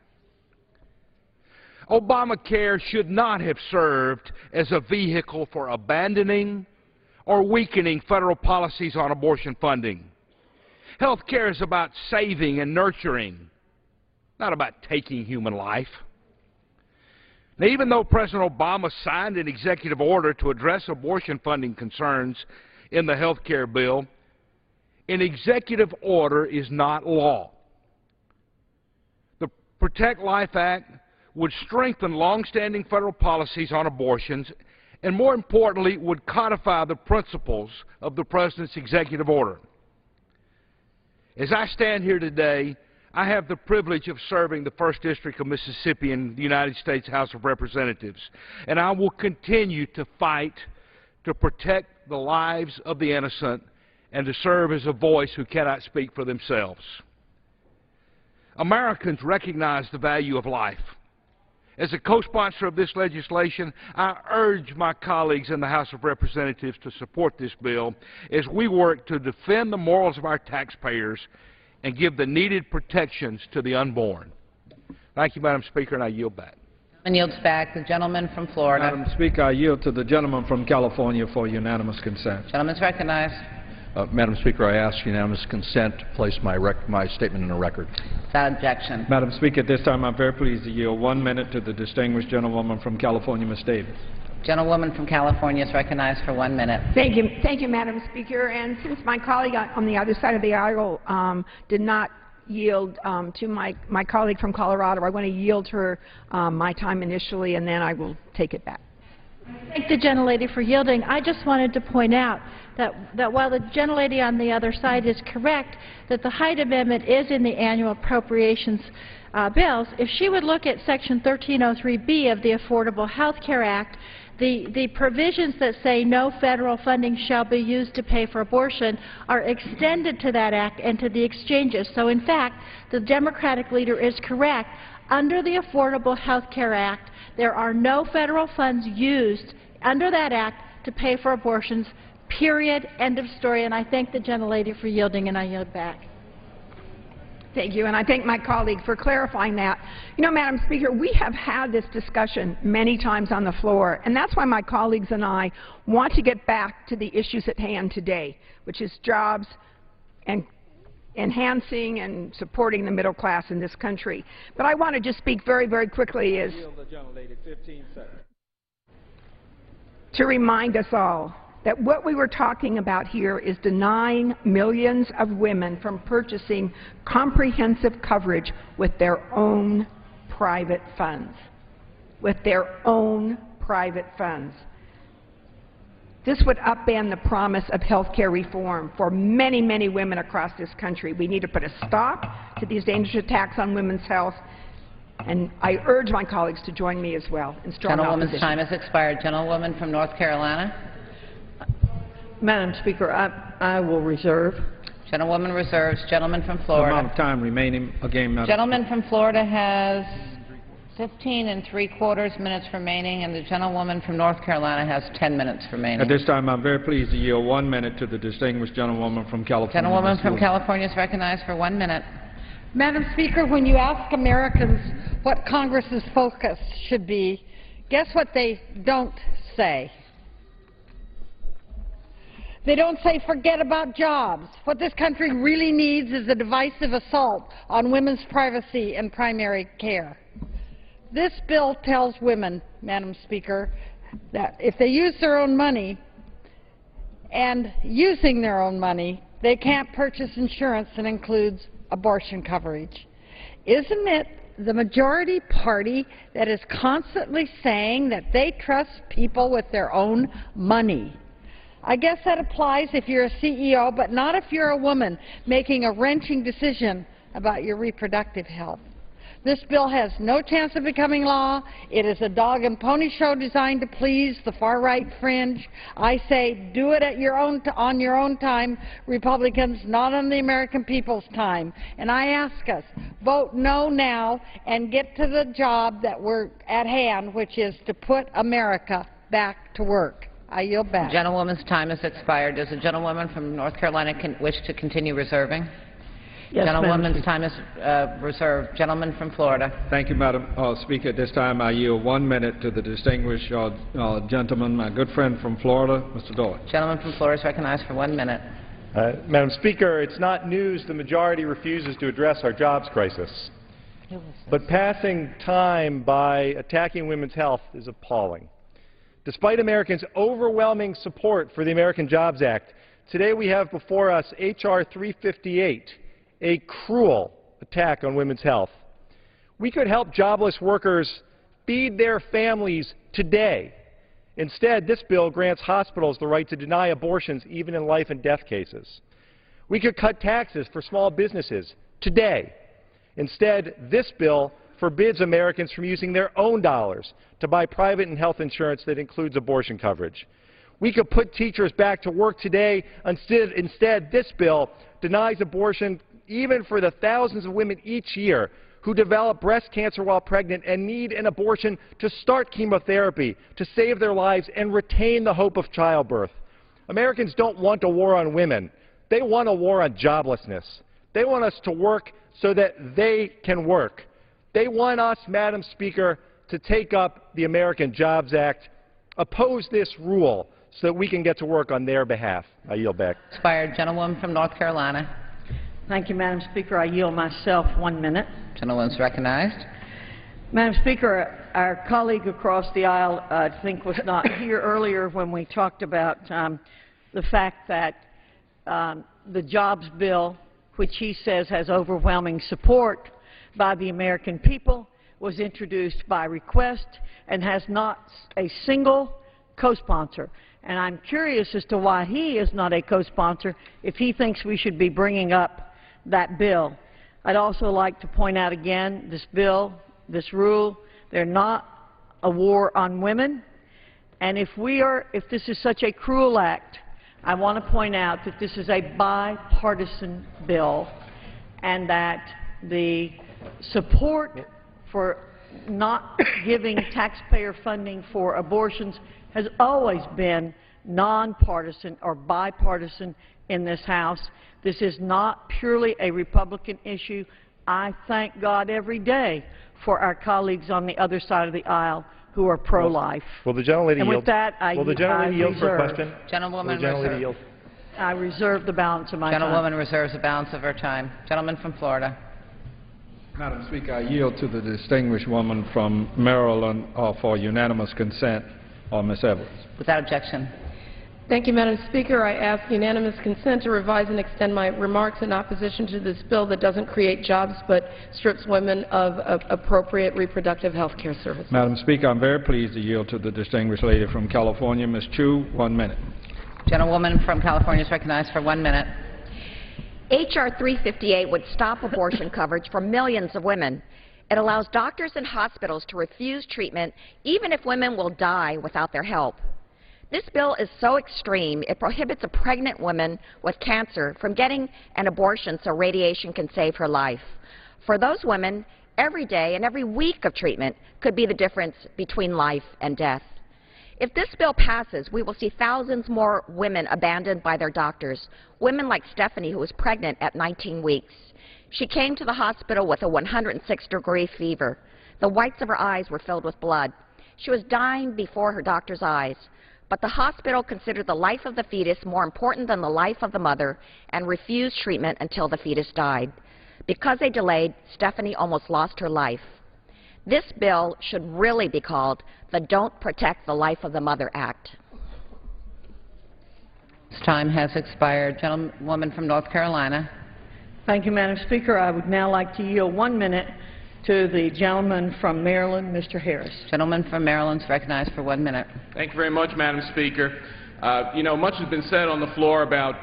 Obamacare should not have served as a vehicle for abandoning or weakening federal policies on abortion funding. Health care is about saving and nurturing, not about taking human life. Now, even though President Obama signed an executive order to address abortion funding concerns in the health care bill, an executive order is not law. The Protect Life Act would strengthen longstanding federal policies on abortions and, more importantly, would codify the principles of the President's executive order. As I stand here today, I have the privilege of serving the 1st District of Mississippi in the United States House of Representatives, and I will continue to fight to protect the lives of the innocent and to serve as a voice who cannot speak for themselves. Americans recognize the value of life. As a co-sponsor of this legislation, I urge my colleagues in the House of Representatives to support this bill as we work to defend the morals of our taxpayers and give the needed protections to the unborn. Thank you, Madam Speaker, and I yield back. And yields back. The gentleman from Florida. Madam Speaker, I yield to the gentleman from California for unanimous consent. Gentleman's recognized. Madam Speaker, I ask unanimous consent to place my statement in the record. Without objection. Madam Speaker, at this time I'm very pleased to yield 1 minute to the distinguished gentlewoman from California, Ms. Davis. Gentlewoman from California is recognized for 1 minute. Thank you, Madam Speaker. And since my colleague on the other side of the aisle did not yield to my colleague from Colorado, I want to yield her my time initially, and then I will take it back. Thank the gentlelady for yielding. I just wanted to point out that while the gentlelady on the other side is correct that the Hyde Amendment is in the annual appropriations bills, if she would look at Section 1303B of the Affordable Health Care Act, the provisions that say no federal funding shall be used to pay for abortion are extended to that act and to the exchanges. So, in fact, the Democratic leader is correct. Under the Affordable Health Care Act, there are no federal funds used under that act to pay for abortions, period, end of story. And I thank the gentlelady for yielding, and I yield back. Thank you, and I thank my colleague for clarifying that. You know, Madam Speaker, we have had this discussion many times on the floor, and that's why my colleagues and I want to get back to the issues at hand today, which is jobs and enhancing and supporting the middle class in this country. But I want to just speak very, very quickly to remind us all that what we were talking about here is denying millions of women from purchasing comprehensive coverage with their own private funds. With their own private funds. This would upend the promise of health care reform for many, many women across this country. We need to put a stop to these dangerous attacks on women's health, and I urge my colleagues to join me as well in strong opposition. Gentlewoman's time has expired. Gentlewoman from North Carolina. Madam Speaker, I will reserve. Gentlewoman reserves. Gentleman from Florida. The amount of time remaining again, Madam. Gentleman from Florida has 15 3/4 minutes remaining, and the gentlewoman from North Carolina has 10 minutes remaining. At this time, I'm very pleased to yield 1 minute to the distinguished gentlewoman from California. Gentlewoman from California is recognized for 1 minute. Madam Speaker, when you ask Americans what Congress's focus should be, guess what they don't say? They don't say forget about jobs. What this country really needs is a divisive assault on women's privacy and primary care. This bill tells women, Madam Speaker, that if they use their own money and using their own money, they can't purchase insurance that includes abortion coverage. Isn't it the majority party that is constantly saying that they trust people with their own money? I guess that applies if you're a CEO, but not if you're a woman making a wrenching decision about your reproductive health. This bill has no chance of becoming law. It is a dog and pony show designed to please the far-right fringe. I say do it at on your own time, Republicans, not on the American people's time. And I ask us, vote no now and get to the job that we're at hand, which is to put America back to work. I yield back. The gentlewoman's time has expired. Does the gentlewoman from North Carolina wish to continue reserving? Yes, gentlewoman's time is reserved. Gentleman from Florida. Thank you, Madam Speaker. At this time, I yield 1 minute to the distinguished gentleman, my good friend from Florida, Mr. Doyle. Gentleman from Florida is recognized for 1 minute. Madam Speaker, it's not news the majority refuses to address our jobs crisis. But passing time by attacking women's health is appalling. Despite Americans' overwhelming support for the American Jobs Act, today we have before us H.R. 358, a cruel attack on women's health. We could help jobless workers feed their families today. Instead, this bill grants hospitals the right to deny abortions even in life and death cases. We could cut taxes for small businesses today. Instead, this bill forbids Americans from using their own dollars to buy private and health insurance that includes abortion coverage. We could put teachers back to work today. Instead, this bill denies abortion even for the thousands of women each year who develop breast cancer while pregnant and need an abortion to start chemotherapy to save their lives and retain the hope of childbirth. Americans don't want a war on women. They want a war on joblessness. They want us to work so that they can work. They want us, Madam Speaker, to take up the American Jobs Act, oppose this rule so that we can get to work on their behalf. I yield back. Expired. Gentlewoman from North Carolina. Thank you, Madam Speaker. I yield myself 1 minute. Gentlewoman's recognized. Madam Speaker, our colleague across the aisle, I think, was not here earlier when we talked about the fact that the jobs bill, which he says has overwhelming support by the American people, was introduced by request and has not a single co-sponsor. And I'm curious as to why he is not a co-sponsor if he thinks we should be bringing up that bill. I'd also like to point out again, this bill, this rule, they're not a war on women. And if this is such a cruel act, I want to point out that this is a bipartisan bill and that the support for not giving taxpayer funding for abortions has always been nonpartisan or bipartisan in this House. This is not purely a Republican issue. I thank God every day for our colleagues on the other side of the aisle who are pro-life. Will the gentlelady yield? And with that, Will the gentlelady yield for a question? Gentlewoman yield? I reserve the balance of my time. Gentlewoman reserves the balance of her time. Gentleman from Florida. Madam Speaker, I yield to the distinguished woman from Maryland for unanimous consent, Ms. Evans. Without objection. Thank you, Madam Speaker. I ask unanimous consent to revise and extend my remarks in opposition to this bill that doesn't create jobs but strips women of appropriate reproductive health care services. Madam Speaker, I'm very pleased to yield to the distinguished lady from California, Ms. Chu, 1 minute. Gentlewoman from California is recognized for 1 minute. H.R. 358 would stop abortion coverage for millions of women. It allows doctors and hospitals to refuse treatment even if women will die without their help. This bill is so extreme, it prohibits a pregnant woman with cancer from getting an abortion so radiation can save her life. For those women, every day and every week of treatment could be the difference between life and death. If this bill passes, we will see thousands more women abandoned by their doctors, women like Stephanie, who was pregnant at 19 weeks. She came to the hospital with a 106-degree fever. The whites of her eyes were filled with blood. She was dying before her doctor's eyes. but the hospital considered the life of the fetus more important than the life of the mother and refused treatment until the fetus died. Because they delayed, Stephanie almost lost her life. This bill should really be called the Don't Protect the Life of the Mother Act. Time has expired. Gentlewoman from North Carolina. Thank you, Madam Speaker. I would now like to yield 1 minute to the gentleman from Maryland, Mr. Harris. Gentleman from Maryland is recognized for 1 minute. Thank you very much, Madam Speaker. Much has been said on the floor about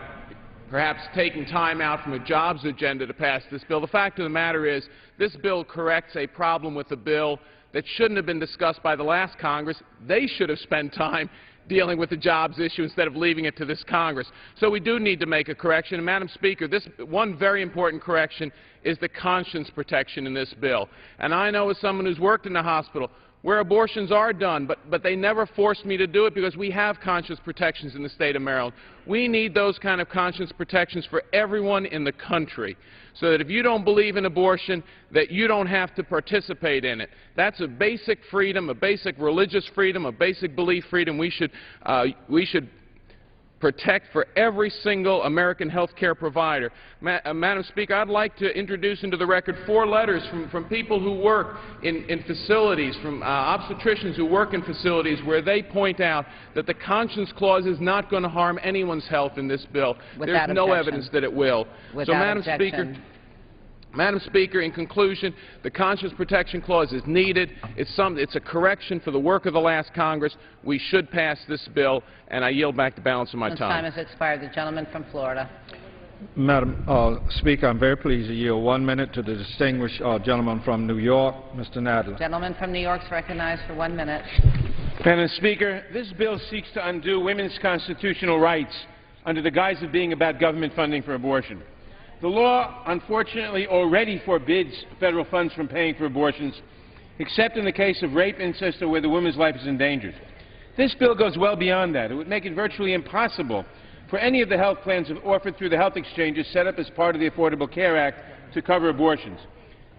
perhaps taking time out from a jobs agenda to pass this bill. The fact of the matter is this bill corrects a problem with a bill that shouldn't have been discussed by the last Congress. They should have spent time dealing with the jobs issue instead of leaving it to this Congress. So we do need to make a correction. And, Madam Speaker, this one very important correction is the conscience protection in this bill. And I know as someone who's worked in the hospital where abortions are done, but they never forced me to do it because we have conscience protections in the state of Maryland. We need those kind of conscience protections for everyone in the country, so that if you don't believe in abortion, that you don't have to participate in it. That's a basic freedom, a basic religious freedom, a basic belief freedom we should protect for every single American health care provider. Madam Speaker, I'd like to introduce into the record 4 letters from people who work in facilities, from obstetricians who work in facilities, where they point out that the conscience clause is not going to harm anyone's health in this bill. There's no evidence that it will. So, Madam Speaker, in conclusion, the Conscience Protection Clause is needed. It's a correction for the work of the last Congress. We should pass this bill, and I yield back the balance of my time. Time has expired. The gentleman from Florida. Madam Speaker, I'm very pleased to yield 1 minute to the distinguished gentleman from New York, Mr. Nadler. Gentleman from New York is recognized for 1 minute. Madam Speaker, this bill seeks to undo women's constitutional rights under the guise of being about government funding for abortion. The law, unfortunately, already forbids federal funds from paying for abortions, except in the case of rape, incest, or where the woman's life is endangered. This bill goes well beyond that. It would make it virtually impossible for any of the health plans offered through the health exchanges set up as part of the Affordable Care Act to cover abortions.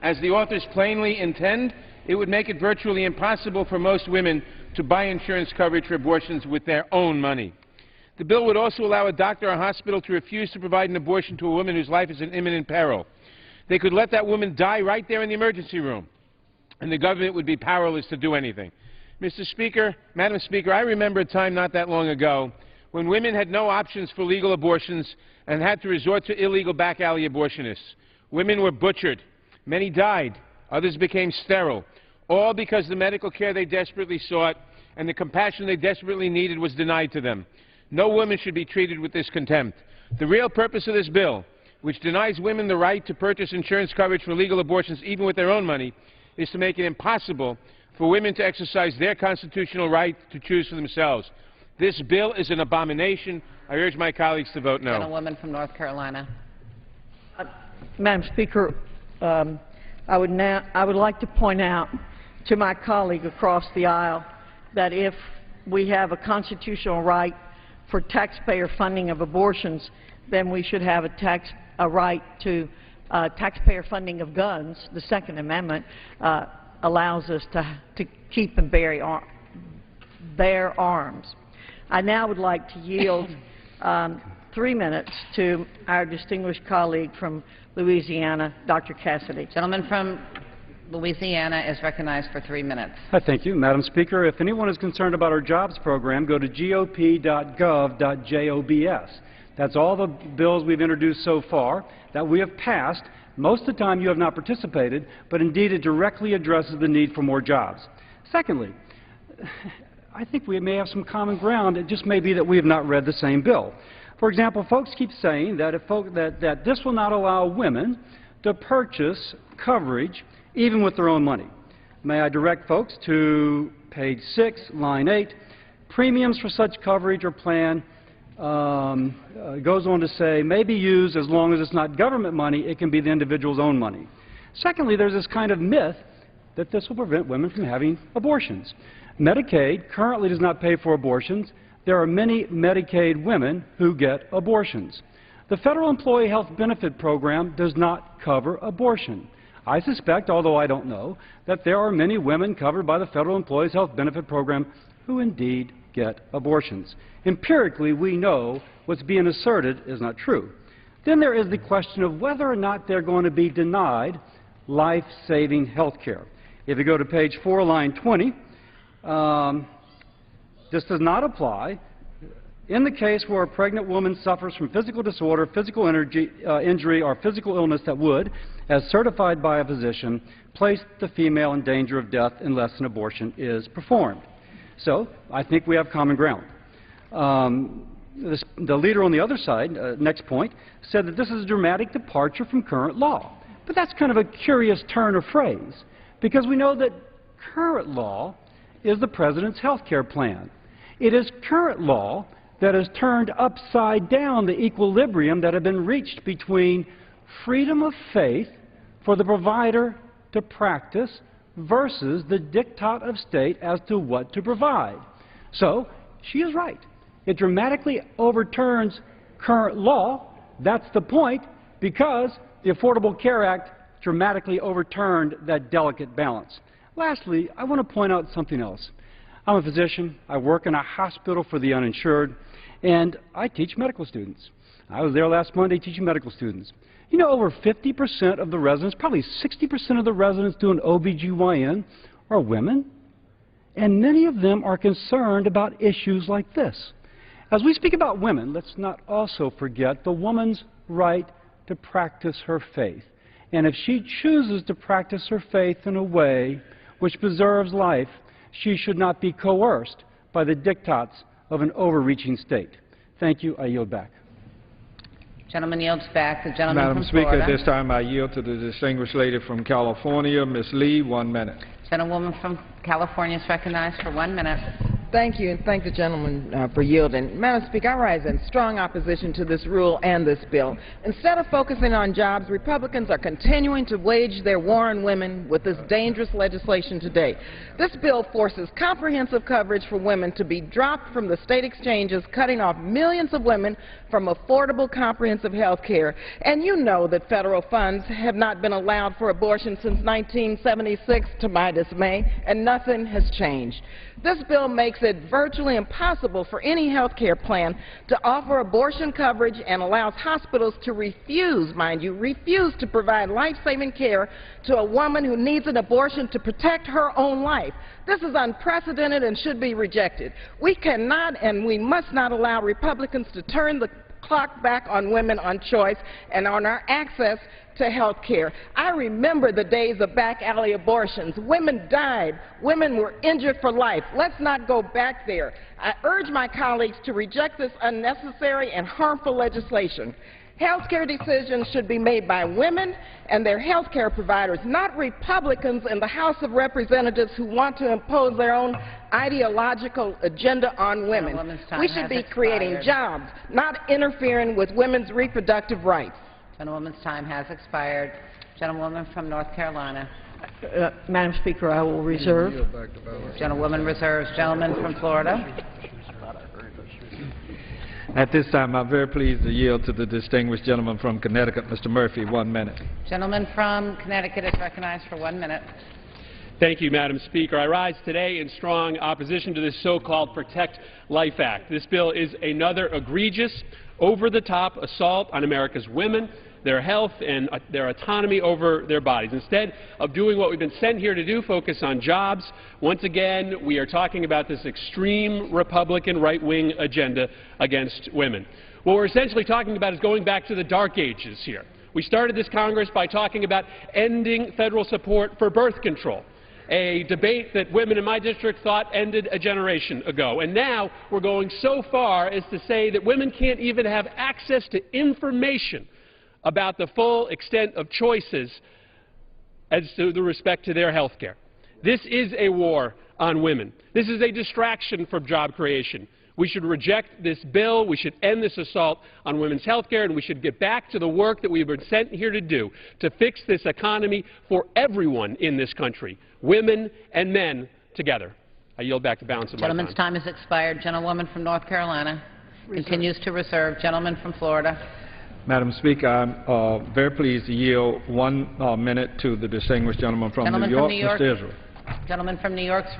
As the authors plainly intend, it would make it virtually impossible for most women to buy insurance coverage for abortions with their own money. The bill would also allow a doctor or hospital to refuse to provide an abortion to a woman whose life is in imminent peril. They could let that woman die right there in the emergency room, and the government would be powerless to do anything. Mr. Speaker, Madam Speaker, I remember a time not that long ago when women had no options for legal abortions and had to resort to illegal back alley abortionists. Women were butchered. Many died. Others became sterile, all because the medical care they desperately sought and the compassion they desperately needed was denied to them. No woman should be treated with this contempt. The real purpose of this bill, which denies women the right to purchase insurance coverage for legal abortions even with their own money, is to make it impossible for women to exercise their constitutional right to choose for themselves. This bill is an abomination. I urge my colleagues to vote no. Gentlewoman from North Carolina. Madam Speaker, I would like to point out to my colleague across the aisle that if we have a constitutional right for taxpayer funding of abortions, then we should have a right to taxpayer funding of guns. The Second Amendment allows us to keep and bear arms. I now would like to yield 3 minutes to our distinguished colleague from Louisiana, Dr. Cassidy. Gentleman from Louisiana is recognized for 3 minutes. Thank you, Madam Speaker. If anyone is concerned about our jobs program, go to gop.gov.jobs. That's all the bills we've introduced so far that we have passed. Most of the time you have not participated, but indeed it directly addresses the need for more jobs. Secondly, I think we may have some common ground. It just may be that we have not read the same bill. For example, folks keep saying that, that this will not allow women to purchase coverage even with their own money. May I direct folks to page 6, line 8. Premiums for such coverage or plan, goes on to say, may be used as long as it's not government money, it can be the individual's own money. Secondly, there's this kind of myth that this will prevent women from having abortions. Medicaid currently does not pay for abortions. There are many Medicaid women who get abortions. The Federal Employee Health Benefit Program does not cover abortion. I suspect, although I don't know, that there are many women covered by the Federal Employees Health Benefit Program who indeed get abortions. Empirically, we know what's being asserted is not true. Then there is the question of whether or not they're going to be denied life-saving health care. If you go to page 4, line 20, this does not apply in the case where a pregnant woman suffers from physical disorder, physical injury, or physical illness that would, as certified by a physician, place the female in danger of death unless an abortion is performed. So I think we have common ground. The leader on the other side, next point, said that this is a dramatic departure from current law. But that's kind of a curious turn of phrase, because we know that current law is the President's health care plan. It is current law that has turned upside down the equilibrium that had been reached between freedom of faith for the provider to practice versus the diktat of state as to what to provide. So, she is right. It dramatically overturns current law. That's the point, because the Affordable Care Act dramatically overturned that delicate balance. Lastly, I want to point out something else. I'm a physician. I work in a hospital for the uninsured, and I teach medical students. I was there last Monday teaching medical students. You know, over 50% of the residents, probably 60% of the residents doing OBGYN are women, and many of them are concerned about issues like this. As we speak about women, let's not also forget the woman's right to practice her faith. And if she chooses to practice her faith in a way which preserves life, she should not be coerced by the diktats of an overreaching state. Thank you. I yield back. Gentleman yields back. The gentleman Madam from Speaker, Florida. at this time I yield to the distinguished lady from California, Ms. Lee, 1 minute. Gentlewoman from California is recognized for 1 minute. Thank you, and thank the gentleman for yielding. Madam Speaker, I rise in strong opposition to this rule and this bill. Instead of focusing on jobs, Republicans are continuing to wage their war on women with this dangerous legislation today. This bill forces comprehensive coverage for women to be dropped from the state exchanges, cutting off millions of women from affordable comprehensive health care. And you know that federal funds have not been allowed for abortion since 1976, to my dismay, and nothing has changed. This bill makes it virtually impossible for any health care plan to offer abortion coverage and allows hospitals to refuse, mind you, refuse to provide life-saving care to a woman who needs an abortion to protect her own life. This is unprecedented and should be rejected. We cannot and we must not allow Republicans to turn the clock back on women on choice and on our access to health care. I remember the days of back alley abortions. Women died. Women were injured for life. Let's not go back there. I urge my colleagues to reject this unnecessary and harmful legislation. Health care decisions should be made by women and their health care providers, not Republicans in the House of Representatives who want to impose their own ideological agenda on women. We should be creating jobs, not interfering with women's reproductive rights. Gentlewoman's time has expired. Gentlewoman from North Carolina. Madam Speaker, I will reserve. Gentlewoman reserves. Gentleman from Florida. At this time, I'm very pleased to yield to the distinguished gentleman from Connecticut, Mr. Murphy, 1 minute. Gentleman from Connecticut is recognized for 1 minute. Thank you, Madam Speaker. I rise today in strong opposition to this so-called Protect Life Act. This bill is another egregious, over-the-top assault on America's women, their health, and their autonomy over their bodies. Instead of doing what we've been sent here to do, focus on jobs, once again, we are talking about this extreme Republican right-wing agenda against women. What we're essentially talking about is going back to the dark ages here. We started this Congress by talking about ending federal support for birth control, a debate that women in my district thought ended a generation ago. And now we're going so far as to say that women can't even have access to information about the full extent of choices as to the respect to their health care. This is a war on women. This is a distraction from job creation. We should reject this bill. We should end this assault on women's health care, and we should get back to the work that we've been sent here to do, to fix this economy for everyone in this country, women and men together. I yield back the balance of my time. Gentleman's time has expired. Gentlewoman from North Carolina continues to reserve. Gentleman from Florida. Madam Speaker, I'm very pleased to yield 1 minute to the distinguished gentleman from New York, Mr. Israel. Gentleman from New York is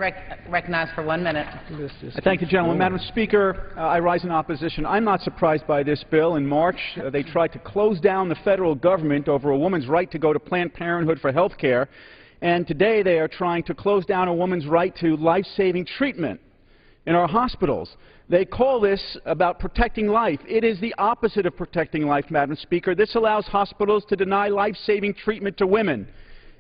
recognized for 1 minute. I thank the gentleman. Madam Speaker, I rise in opposition. I'm not surprised by this bill. In March, they tried to close down the federal government over a woman's right to go to Planned Parenthood for health care. And today they are trying to close down a woman's right to life-saving treatment in our hospitals. They call this about protecting life. It is the opposite of protecting life, Madam Speaker. This allows hospitals to deny life-saving treatment to women.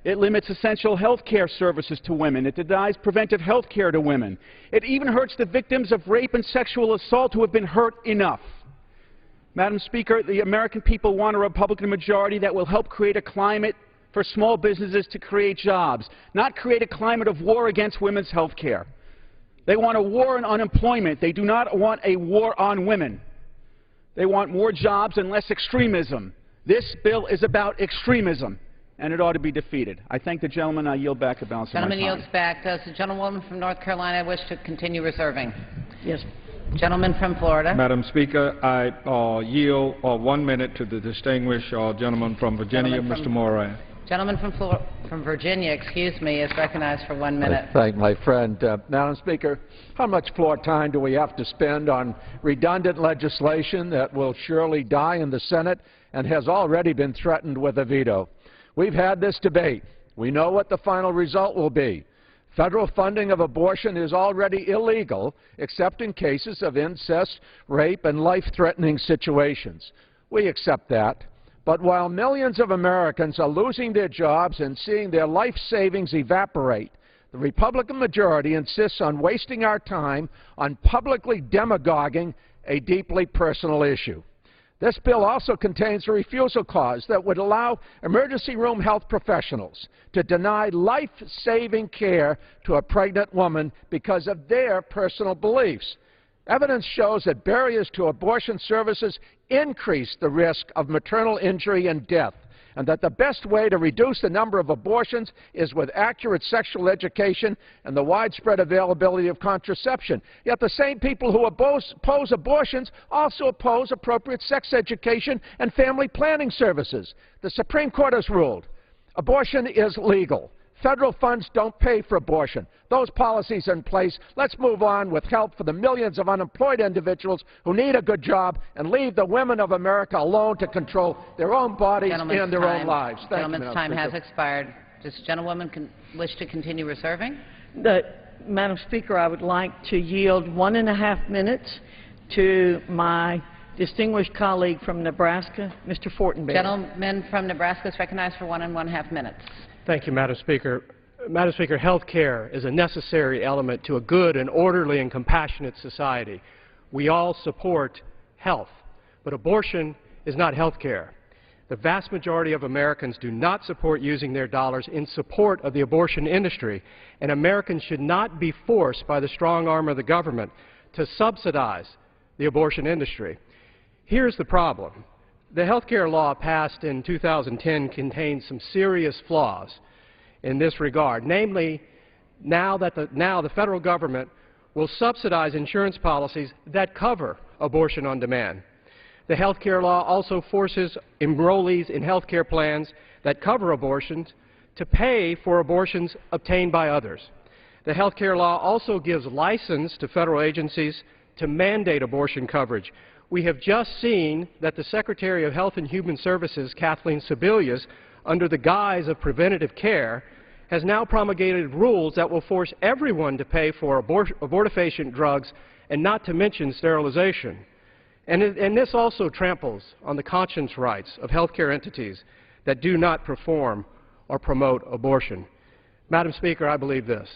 It limits essential health care services to women. It denies preventive health care to women. It even hurts the victims of rape and sexual assault who have been hurt enough. Madam Speaker, the American people want a Republican majority that will help create a climate for small businesses to create jobs, not create a climate of war against women's health care. They want a war on unemployment. They do not want a war on women. They want more jobs and less extremism. This bill is about extremism, and it ought to be defeated. I thank the gentleman. I yield back the balance of my time. Gentleman yields back. Does the gentlewoman from North Carolina wish to continue reserving? Yes. Gentleman from Florida. Madam Speaker, I yield 1 minute to the distinguished gentleman from Virginia, Mr. Moran. Gentleman from Virginia, excuse me, is recognized for 1 minute. I thank my friend. Madam Speaker, how much floor time do we have to spend on redundant legislation that will surely die in the Senate and has already been threatened with a veto? We've had this debate. We know what the final result will be. Federal funding of abortion is already illegal, except in cases of incest, rape, and life-threatening situations. We accept that. But while millions of Americans are losing their jobs and seeing their life savings evaporate, the Republican majority insists on wasting our time on publicly demagoguing a deeply personal issue. This bill also contains a refusal clause that would allow emergency room health professionals to deny life-saving care to a pregnant woman because of their personal beliefs. Evidence shows that barriers to abortion services increase the risk of maternal injury and death, and that the best way to reduce the number of abortions is with accurate sexual education and the widespread availability of contraception. Yet the same people who oppose abortions also oppose appropriate sex education and family planning services. The Supreme Court has ruled abortion is legal. Federal funds don't pay for abortion. Those policies are in place. Let's move on with help for the millions of unemployed individuals who need a good job and leave the women of America alone to control their own bodies and their own lives. Thank you, Gentleman's time has expired. Does the gentlewoman wish to continue reserving? Madam Speaker, I would like to yield 1.5 minutes to my distinguished colleague from Nebraska, Mr. Fortenberry. Gentleman from Nebraska is recognized for 1.5 minutes. Thank you, Madam Speaker. Madam Speaker, health care is a necessary element to a good and orderly and compassionate society. We all support health, but abortion is not health care. The vast majority of Americans do not support using their dollars in support of the abortion industry, and Americans should not be forced by the strong arm of the government to subsidize the abortion industry. Here's the problem. The health care law passed in 2010 contains some serious flaws in this regard. Namely, now the federal government will subsidize insurance policies that cover abortion on demand. The health care law also forces enrollees in health care plans that cover abortions to pay for abortions obtained by others. The health care law also gives license to federal agencies to mandate abortion coverage. We have just seen that the Secretary of Health and Human Services, Kathleen Sebelius, under the guise of preventative care, has now promulgated rules that will force everyone to pay for abortifacient drugs, and not to mention sterilization. And this also tramples on the conscience rights of healthcare entities that do not perform or promote abortion. Madam Speaker, I believe this.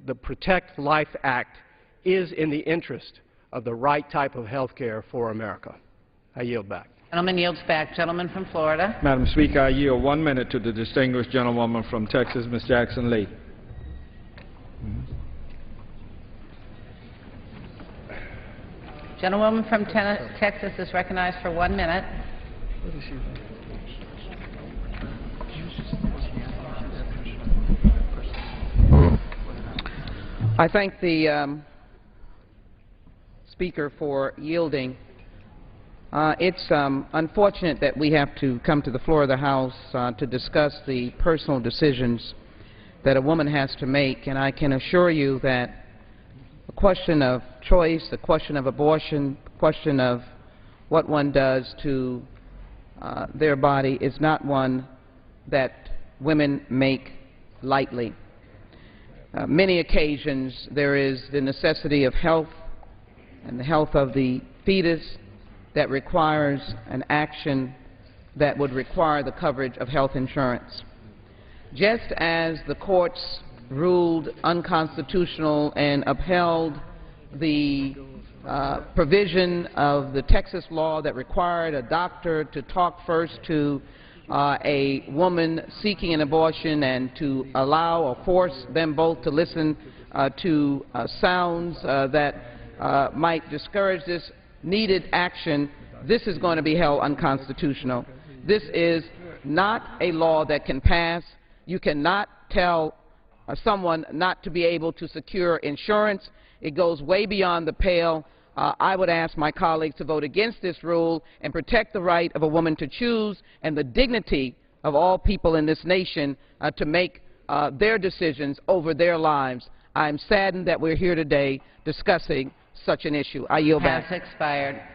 The Protect Life Act is in the interest of the right type of health care for America. I yield back. Gentleman yields back. Gentleman from Florida. Madam Speaker, I yield 1 minute to the distinguished gentlewoman from Texas, Ms. Jackson Lee. Gentlewoman from Texas is recognized for 1 minute. I thank the Speaker for yielding. It's unfortunate that we have to come to the floor of the House to discuss the personal decisions that a woman has to make, and I can assure you that the question of choice, the question of abortion, the question of what one does to their body is not one that women make lightly. Many occasions there is the necessity of health and the health of the fetus that requires an action that would require the coverage of health insurance. Just as the courts ruled unconstitutional and upheld the provision of the Texas law that required a doctor to talk first to a woman seeking an abortion and to allow or force them both to listen to sounds that might discourage this needed action, this is going to be held unconstitutional. This is not a law that can pass. You cannot tell someone not to be able to secure insurance. It goes way beyond the pale. I would ask my colleagues to vote against this rule and protect the right of a woman to choose and the dignity of all people in this nation to make their decisions over their lives. I'm saddened that we're here today discussing such an issue. I yield back. Has expired.